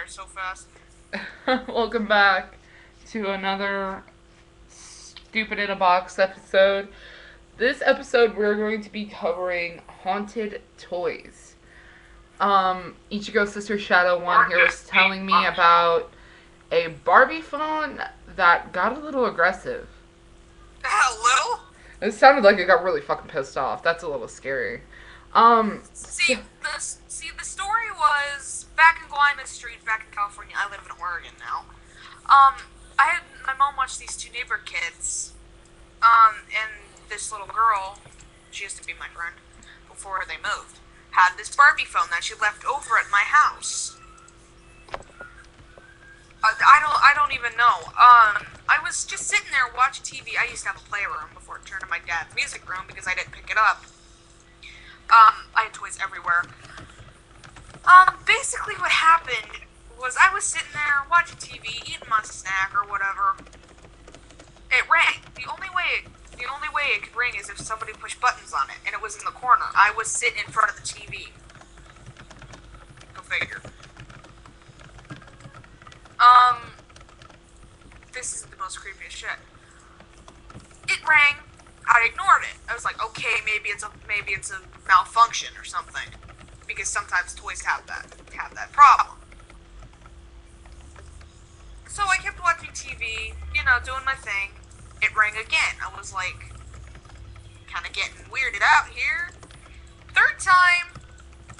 there so fast. Welcome back to another Stupid in a Box episode. This episode, we're going to be covering haunted toys. Ichigo Sister Shadow 1 here was telling me about a Barbie phone that got a little aggressive. A little? It sounded like it got really fucking pissed off. That's a little scary. See, the story was back in Guaymas Street, back in California. I live in Oregon now. I had my mom watch these two neighbor kids, and this little girl, she used to be my friend before they moved, had this Barbie phone that she left over at my house. I don't even know. I was just sitting there watching TV. I used to have a playroom before it turned to my dad's music room because I didn't pick it up. I had toys everywhere. Basically what happened was I was sitting there watching TV, eating my snack or whatever. It rang. The only way it could ring is if somebody pushed buttons on it, and it was in the corner. I was sitting in front of the TV. Go figure. This is the most creepiest shit. It rang. I ignored it. I was like, okay, maybe it's a malfunction or something, because sometimes toys have that problem. So I kept watching TV, doing my thing. It rang again. I was like, kind of getting weirded out here. Third time,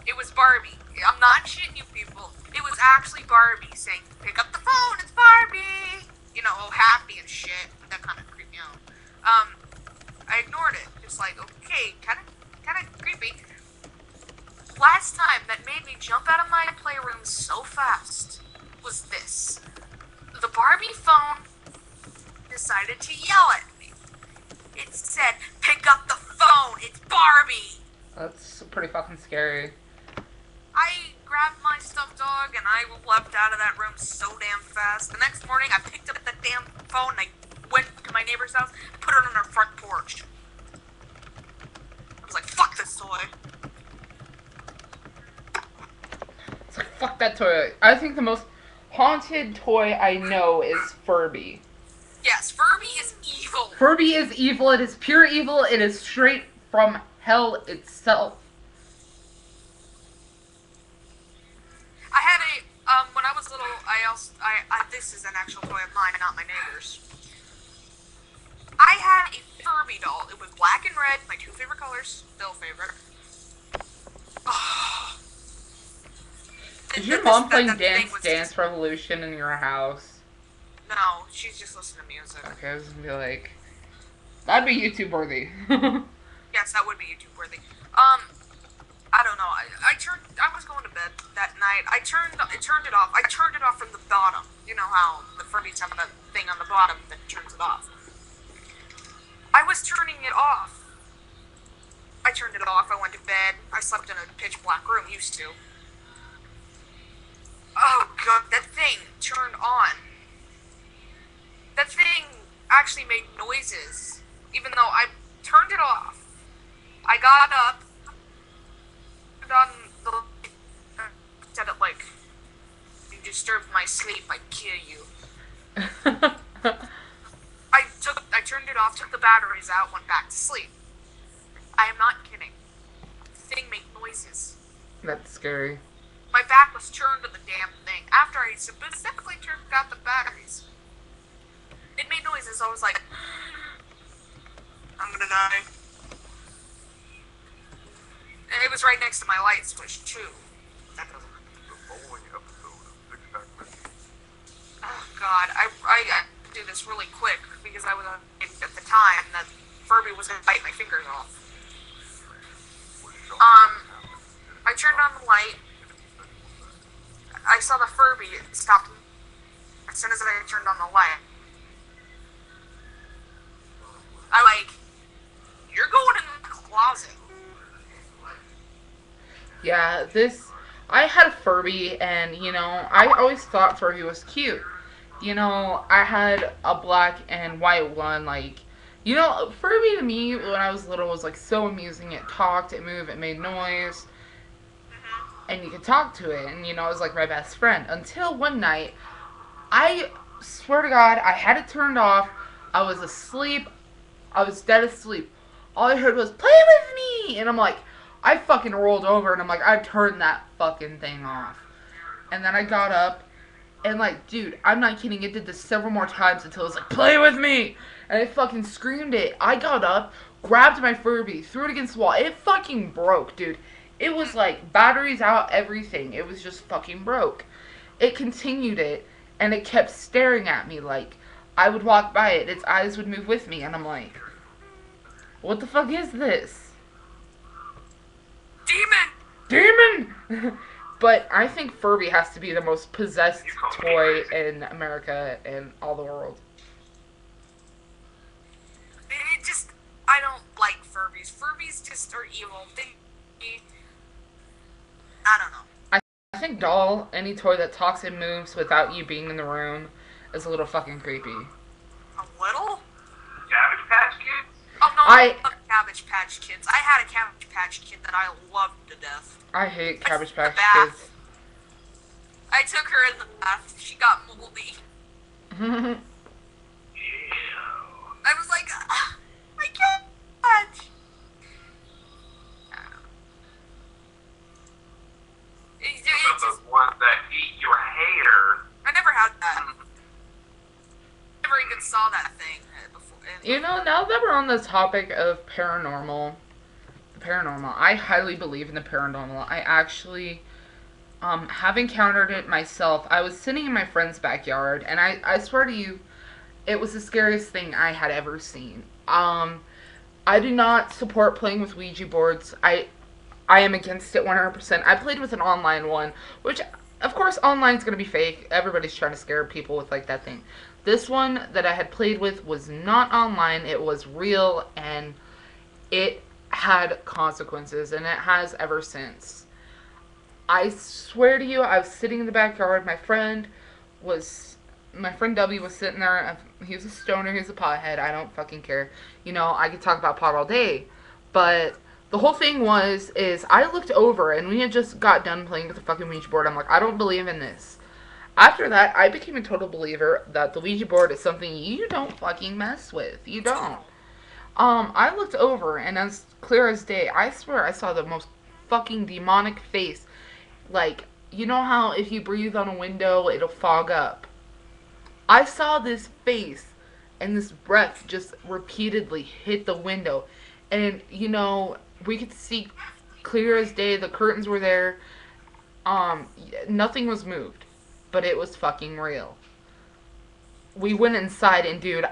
it was Barbie. I'm not shitting you people. It was actually Barbie saying, "Pick up the phone, it's Barbie." All happy and shit. That kind of creeped me out. I ignored it. Just like, okay, kind of creepy. Last time that made me jump out of my playroom so fast was this. The Barbie phone decided to yell at me. It said, "Pick up the phone, it's Barbie." That's pretty fucking scary. I grabbed my stuffed dog and I leapt out of that room so damn fast. The next morning I picked up the damn phone and I went to my neighbor's house and put it on her front porch. I was like, fuck this toy. It's like, fuck that toy. I think the most haunted toy I know is Furby. Yes, Furby is evil. Furby is evil. It is pure evil. It is straight from hell itself. I had when I was little, this is an actual toy of mine, not my neighbor's. I had a Furby doll. It was black and red, my two favorite colors, still favorite. Oh. Is your mom playing Dance Revolution in your house? No, she's just listening to music. Okay, I was gonna be like, that'd be YouTube worthy. Yes, that would be YouTube worthy. I don't know. I was going to bed that night. I turned it off. I turned it off from the bottom. You know how the Furbies have that thing on the bottom that turns it off. I was turning it off. I turned it off. I went to bed. I slept in a pitch black room, used to. Oh god, that thing turned on. That thing actually made noises, even though I turned it off. I got up, turned on the said it like, "You disturbed my sleep, I kill you." I turned it off, took the batteries out, went back to sleep. I am not kidding. The thing made noises. That's scary. My back was turned to the damn thing after I specifically turned out the batteries. It made noises. I was like, I'm gonna die. And it was right next to my light switch too. That doesn't. Oh god, I do this really quick because I was at the time that Furby was gonna bite my fingers off. I turned on the light. I saw the Furby stop as soon as I turned on the light. You're going in the closet. Yeah, I had a Furby, and, I always thought Furby was cute. I had a black and white one, Furby to me, when I was little, was, so amusing. It talked, it moved, it made noise. and you could talk to it, and it was like my best friend. Until one night, I swear to God, I had it turned off. I was asleep. I was dead asleep. All I heard was, "Play with me!" And I'm like, I fucking rolled over, and I'm like, I turned that fucking thing off. And then I got up, and like, dude, I'm not kidding, it did this several more times until it was like, "Play with me!" And I fucking screamed it. I got up, grabbed my Furby, threw it against the wall. It fucking broke, dude. It was like, batteries out, everything. It was just fucking broke. It continued it, and it kept staring at me like, I would walk by it, its eyes would move with me, and I'm like, what the fuck is this? Demon! But I think Furby has to be the most possessed toy in America and all the world. I don't like Furbies. Furbies just are evil. I don't know. I think doll, any toy that talks and moves without you being in the room, is a little fucking creepy. A little? Cabbage Patch Kids? Oh no, I love Cabbage Patch Kids. I had a Cabbage Patch Kid that I loved to death. I hate Cabbage Patch Kids. I took her in the bath. She got moldy. Ew. I was like, my cat. Those are the ones that eat your hair. I never had that. Never even saw that thing before. Now that we're on the topic of paranormal, I highly believe in the paranormal. I actually have encountered it myself. I was sitting in my friend's backyard, and I swear to you, it was the scariest thing I had ever seen. I do not support playing with Ouija boards. I am against it 100%. I played with an online one, which, of course, online is going to be fake. Everybody's trying to scare people with, like, that thing. This one that I had played with was not online. It was real, and it had consequences, and it has ever since. I swear to you, I was sitting in the backyard. My friend W was sitting there. He was a stoner. He was a pothead. I don't fucking care. I could talk about pot all day. But the whole thing is I looked over, and we had just got done playing with the fucking Ouija board. I'm like, I don't believe in this. After that, I became a total believer that the Ouija board is something you don't fucking mess with. You don't. I looked over, and as clear as day, I swear I saw the most fucking demonic face. Like, you know how if you breathe on a window, it'll fog up? I saw this face, and this breath just repeatedly hit the window. And, we could see clear as day, the curtains were there. Nothing was moved. But it was fucking real. We went inside, and dude,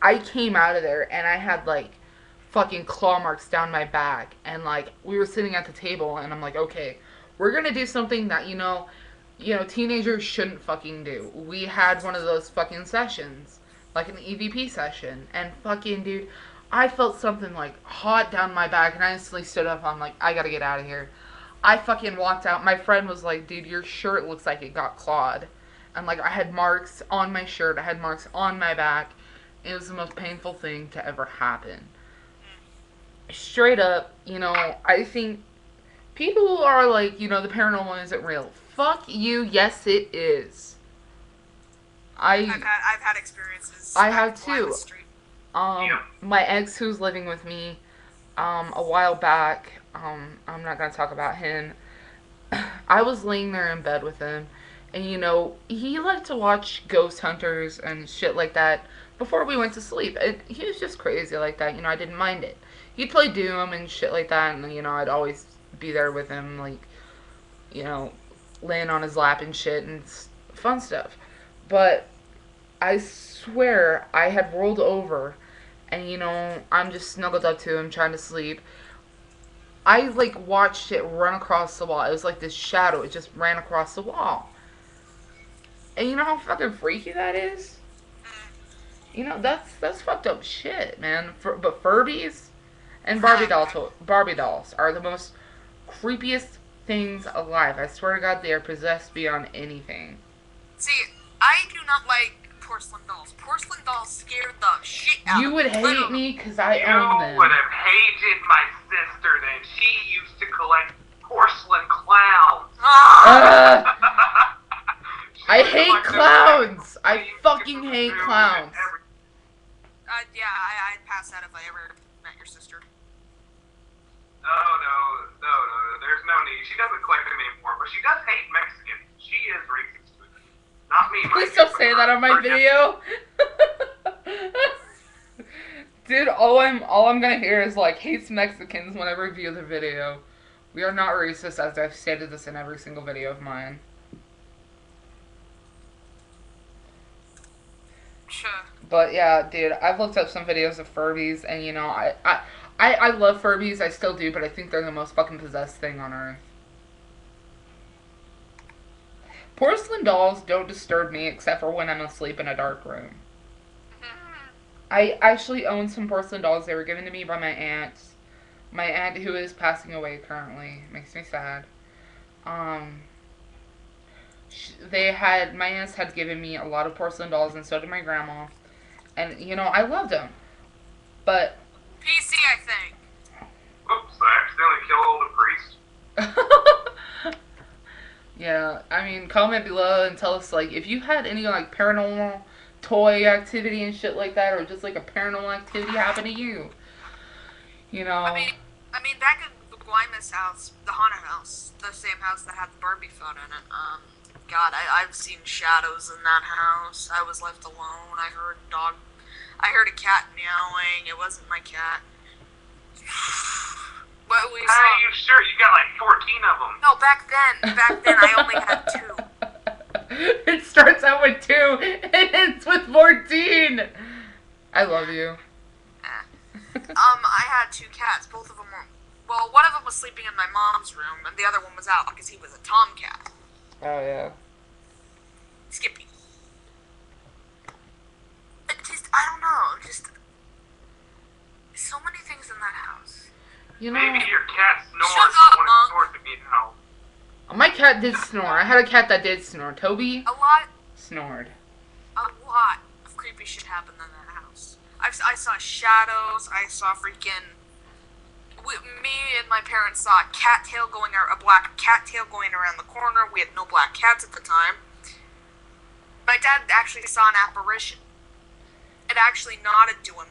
I came out of there, and I had, like, fucking claw marks down my back. And, like, we were sitting at the table, and I'm like, okay, we're gonna do something that, teenagers shouldn't fucking do. We had one of those fucking sessions, like an EVP session, and fucking, dude, I felt something, like, hot down my back, and I instantly stood up. I'm like, I gotta get out of here. I fucking walked out. My friend was like, dude, your shirt looks like it got clawed. And, like, I had marks on my shirt. I had marks on my back. It was the most painful thing to ever happen. Straight up, I think people who are like, the paranormal isn't real. Fuck you. Yes, it is. I've had experiences. I have too. My ex who's living with me, a while back, I'm not gonna talk about him. I was laying there in bed with him, and he liked to watch ghost hunters and shit like that before we went to sleep. And he was just crazy like that, I didn't mind it. He'd play Doom and shit like that, and I'd always be there with him, like, laying on his lap and shit, and fun stuff. But I swear I had rolled over, and I'm just snuggled up to him trying to sleep. I, like, watched it run across the wall. It was like this shadow. It just ran across the wall. And you know how fucking freaky that is? That's fucked up shit, man. But Furbies and Barbie dolls are the most creepiest things alive. I swear to God, they are possessed beyond anything. See, I do not like porcelain dolls. Porcelain dolls scare the shit out of me. You would hate me because I own them. You would have hated my sister then. She used to collect porcelain clowns. Ah! I hate clowns. I fucking hate clowns. Yeah, I'd pass that if I ever met your sister. No, there's no need. She doesn't collect them anymore, but she does hate Mexicans. She is racist. Not me. Please don't say that on my video. Dude, all I'm gonna hear is like hates Mexicans when I review the video. We are not racist, as I've stated this in every single video of mine. Sure. But yeah, dude, I've looked up some videos of Furbies, and you know, I love Furbies, I still do, but I think they're the most fucking possessed thing on earth. Porcelain dolls don't disturb me except for when I'm asleep in a dark room. I actually own some porcelain dolls. They were given to me by my aunt. My aunt who is passing away currently. Makes me sad. My aunts had given me a lot of porcelain dolls, and so did my grandma. And, you know, I loved them. But... PC, I think. Oops, I accidentally killed the priest. Yeah, I mean, comment below and tell us, like, if you had any, like, paranormal toy activity and shit like that, or just, like, a paranormal activity happen to you. You know? I mean, back in the Guaymas house, the haunted house, the same house that had the Barbie phone in it, God, I've seen shadows in that house. I was left alone. I heard a cat meowing. It wasn't my cat. What we saw. How are you sure? You got like 14 of them. No, back then I only had 2. It starts out with 2 and ends with 14. I love you. I had 2 cats. Both of them were... Well, one of them was sleeping in my mom's room, and the other one was out because he was a tomcat. Oh, yeah. Skippy. I don't know, so many things in that house. You know... Maybe your cat snores. Shut up, when it Monk. snores to me now. My cat did snore. I had a cat that did snore. Toby A lot snored. of creepy shit happened in that house. I saw shadows. I saw freaking... Me and my parents saw a black cat tail going around the corner. We had no black cats at the time. My dad actually saw an apparition. It actually nodded to him.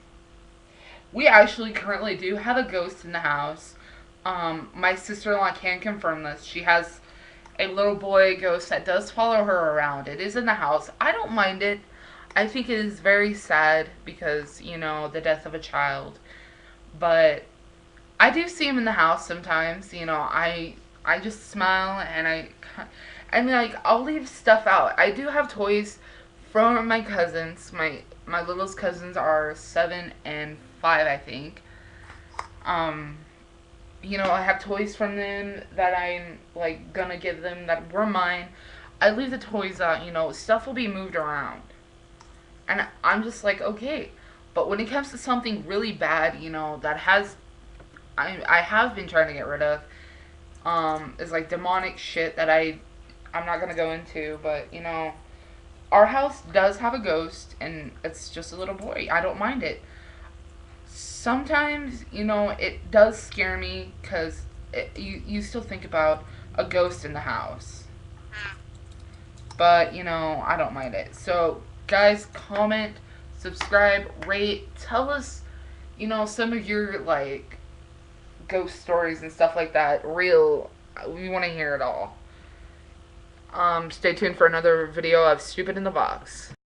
We actually currently do have a ghost in the house. My sister-in-law can confirm this. She has a little boy ghost that does follow her around. It is in the house. I don't mind it. I think it is very sad because, you know, the death of a child. But I do see him in the house sometimes. You know, I just smile and like, I'll leave stuff out. I do have toys from my cousins. My littlest cousins are 7 and 5, I think. You know, I have toys from them that I'm, like, gonna give them that were mine. I leave the toys out, you know, stuff will be moved around. And I'm just like, okay. But when it comes to something really bad, you know, that I have been trying to get rid of, is like demonic shit that I'm not gonna go into, but, you know, our house does have a ghost, and it's just a little boy. I don't mind it. Sometimes, you know, it does scare me, because you still think about a ghost in the house. But, you know, I don't mind it. So, guys, comment, subscribe, rate, tell us, you know, some of your, like, ghost stories and stuff like that. Real, we want to hear it all. Stay tuned for another video of Stupid in the Box.